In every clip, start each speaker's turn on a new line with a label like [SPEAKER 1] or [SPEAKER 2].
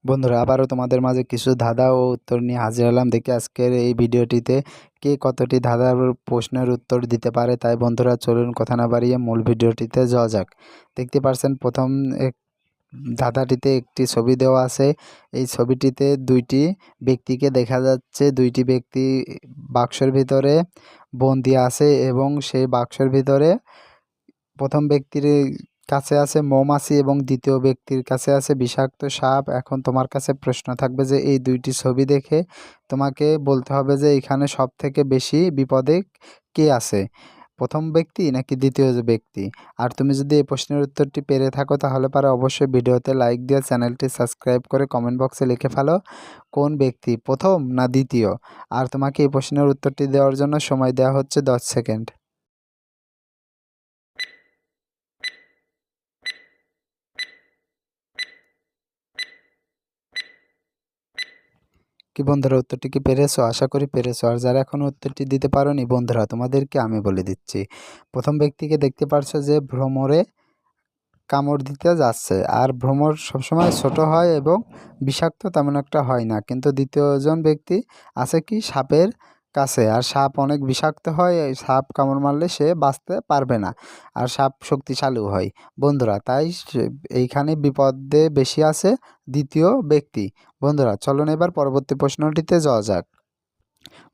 [SPEAKER 1] বন্ধুরা আবারও তোমাদের মাঝে কিছু ধাঁধা ও উত্তর নিয়ে হাজির হলাম। দেখি আজকের এই ভিডিওটিতে কে কতটি ধাঁধার প্রশ্নের উত্তর দিতে পারে। তাই বন্ধুরা চলুন কথা না বাড়িয়ে মূল ভিডিওটিতে যাওয়া যাক। দেখতে পাচ্ছেন প্রথম ধাঁধাটিতে একটি ছবি দেওয়া আছে। এই ছবিটিতে দুইটি ব্যক্তিকে দেখা যাচ্ছে। দুইটি ব্যক্তি বাক্সের ভিতরে বন্দি আছে এবং সেই বাক্সের ভিতরে প্রথম ব্যক্তির কাছে আছে মৌমাছি এবং দ্বিতীয় ব্যক্তির কাছে আছে বিষাক্ত সাপ। এখন তোমার কাছে প্রশ্ন থাকবে যে এই দুইটি ছবি দেখে তোমাকে বলতে হবে যে এখানে সব থেকে বেশি বিপদে কে আছে, প্রথম ব্যক্তি নাকি দ্বিতীয় ব্যক্তি। আর তুমি যদি এই প্রশ্নের উত্তরটি পেরে থাকো তাহলে পারে অবশ্যই ভিডিওতে লাইক দিয়ে চ্যানেলটি সাবস্ক্রাইব করে কমেন্ট বক্সে লিখে ফেলো কোন ব্যক্তি, প্রথম না দ্বিতীয়। আর তোমাকে এই প্রশ্নের উত্তরটি দেওয়ার জন্য সময় দেওয়া হচ্ছে 10 সেকেন্ড। কি বন্ধুরা উত্তরটি কি পেরেছো? আশা করি পেরেছো। আর যারা এখনও উত্তরটি দিতে পারোনি বন্ধুরা তোমাদেরকে আমি বলে দিচ্ছি। প্রথম ব্যক্তিকে দেখতে পারছো যে ভ্রমরে কামড় দিতে যাচ্ছে। আর ভ্রমর সবসময় ছোট হয় এবং বিষাক্ত তেমন একটা হয় না। কিন্তু দ্বিতীয়জন ব্যক্তি আছে কি সাপের কাছে, আর সাপ অনেক বিষাক্ত হয়। এই সাপ কামড় মারলে সে বাঁচতে পারবে না, আর সাপ শক্তিশালীও হয় বন্ধুরা। তাই এইখানে বিপদে বেশি আছে দ্বিতীয় ব্যক্তি। বন্ধুরা চলুন এবার পরবর্তী প্রশ্নটিতে যাওয়া যাক।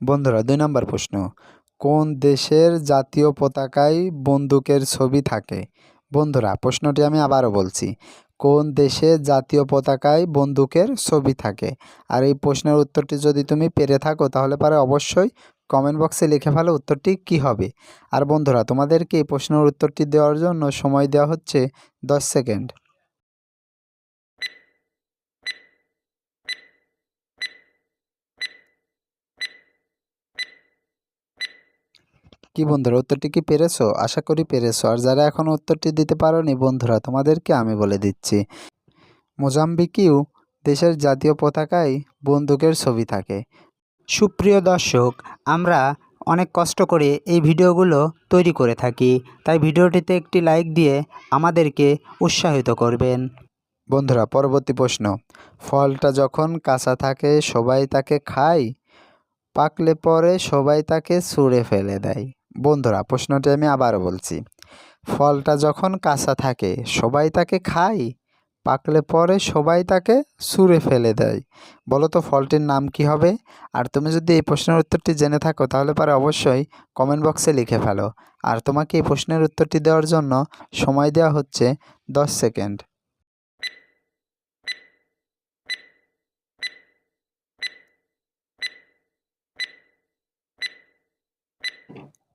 [SPEAKER 1] বন্ধুরা 2 নম্বর প্রশ্ন, কোন দেশের জাতীয় পতাকায় বন্দুকের ছবি থাকে? বন্ধুরা প্রশ্নটি আমি আবারও বলছি, কোন দেশের জাতীয় পতাকায় বন্দুকের ছবি থাকে? আর এই প্রশ্নের উত্তরটি যদি তুমি পেরে থাকো তাহলে পারে অবশ্যই কমেন্ট বক্সে লিখে ফেলো উত্তরটি কী হবে। আর বন্ধুরা তোমাদেরকে এই প্রশ্নের উত্তরটি দেওয়ার জন্য সময় দেওয়া হচ্ছে 10 সেকেন্ড। কি বন্ধুরা উত্তরটি কি পেরেছো? আশা করি পেরেছো। আর যারা এখনও উত্তরটি দিতে পারোনি বন্ধুরা তোমাদেরকে আমি বলে দিচ্ছি, মোজাম্বিকেও দেশের জাতীয় পতাকায় বন্দুকের ছবি থাকে।
[SPEAKER 2] সুপ্রিয় দর্শক, আমরা অনেক কষ্ট করে এই ভিডিওগুলো তৈরি করে থাকি, তাই ভিডিওটিতে একটি লাইক দিয়ে আমাদেরকে উৎসাহিত করবেন।
[SPEAKER 1] বন্ধুরা পরবর্তী প্রশ্ন, ফলটা যখন কাঁচা থাকে সবাই তাকে খায়, পাকলে পরে সবাই তাকে ছুঁড়ে ফেলে দেয়। বন্ধুরা প্রশ্নটি আমি আবারও বলছি, ফলটা যখন কাঁচা থাকে সবাই তাকে খায়, পাকলে পরে সবাই তাকে ছুঁড়ে ফেলে দেয়। বলো তো ফলটির নাম কি হবে? আর তুমি যদি এই প্রশ্নের উত্তরটি জেনে থাকো তাহলে পারে অবশ্যই কমেন্ট বক্সে লিখে ফেলো। আর তোমাকে এই প্রশ্নের উত্তরটি দেওয়ার জন্য সময় দেওয়া হচ্ছে 10 সেকেন্ড।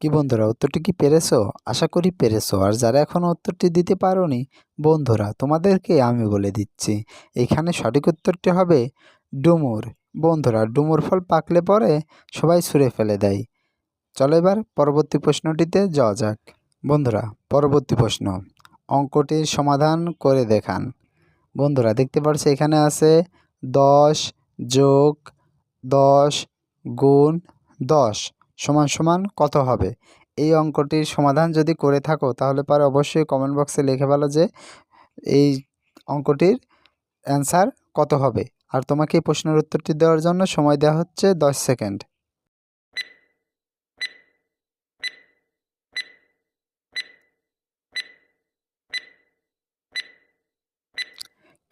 [SPEAKER 1] কি বন্ধুরা উত্তরটি কি পেরেছো? আশা করি পেরেছো। আর যারা এখনও উত্তরটি দিতে পারোনি বন্ধুরা তোমাদেরকে আমি বলে দিচ্ছি, এখানে সঠিক উত্তরটি হবে ডুমুর। বন্ধুরা ডুমুর ফল পাকলে পরে সবাই ছুঁড়ে ফেলে দেয়। চলো এবার পরবর্তী প্রশ্নটিতে যাওয়া যাক। বন্ধুরা পরবর্তী প্রশ্ন, অঙ্কটির সমাধান করে দেখান। বন্ধুরা দেখতে পাচ্ছি এখানে আছে 10 যোগ 10 গুণ 10 সমান সমান কত হবে? এই অঙ্কটির সমাধান যদি করে থাকো তাহলে পরে অবশ্যই কমেন্ট বক্সে লিখে ফেলো যে এই অঙ্কটির অ্যান্সার কত হবে। আর তোমাকে এই প্রশ্নের উত্তরটি দেওয়ার জন্য সময় দেওয়া হচ্ছে 10 সেকেন্ড।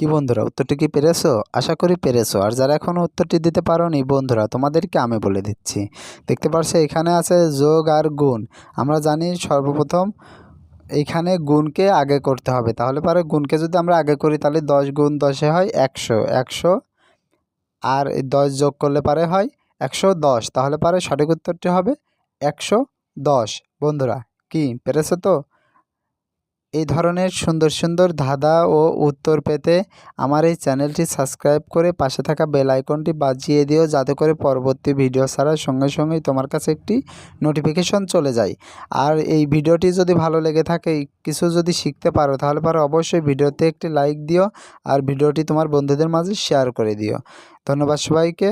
[SPEAKER 1] কি বন্ধুরা উত্তরটি কি পেরেছো? আশা করি পেরেছো। আর যারা এখনও উত্তরটি দিতে পারোনি বন্ধুরা তোমাদেরকে আমি বলে দিচ্ছি, দেখতে পাচ্ছ এখানে আছে যোগ আর গুণ। আমরা জানি সর্বপ্রথম এইখানে গুণকে আগে করতে হবে, তাহলে পরে গুণকে যদি আমরা আগে করি তাহলে 10 গুণ 10-এ হয় 100, 100 আর 10 যোগ করলে পারে হয় 110। তাহলে পারে সঠিক উত্তরটি হবে 110। বন্ধুরা কি পেরেছো তো? এই ধরনের সুন্দর সুন্দর ধাঁধা ও উত্তর পেতে আমার এই চ্যানেলটি সাবস্ক্রাইব করে পাশে থাকা বেল আইকনটি বাজিয়ে দিও, যাতে করে পরবর্তী ভিডিও ছাড়ার সঙ্গে সঙ্গেই তোমার কাছে একটি নোটিফিকেশন চলে যায়। আর এই ভিডিওটি যদি ভালো লেগে থাকে, কিছু যদি শিখতে পারো তাহলে পারো অবশ্যই ভিডিওতে একটি লাইক দিও আর ভিডিওটি তোমার বন্ধুদের মাঝে শেয়ার করে দিও। ধন্যবাদ সবাইকে।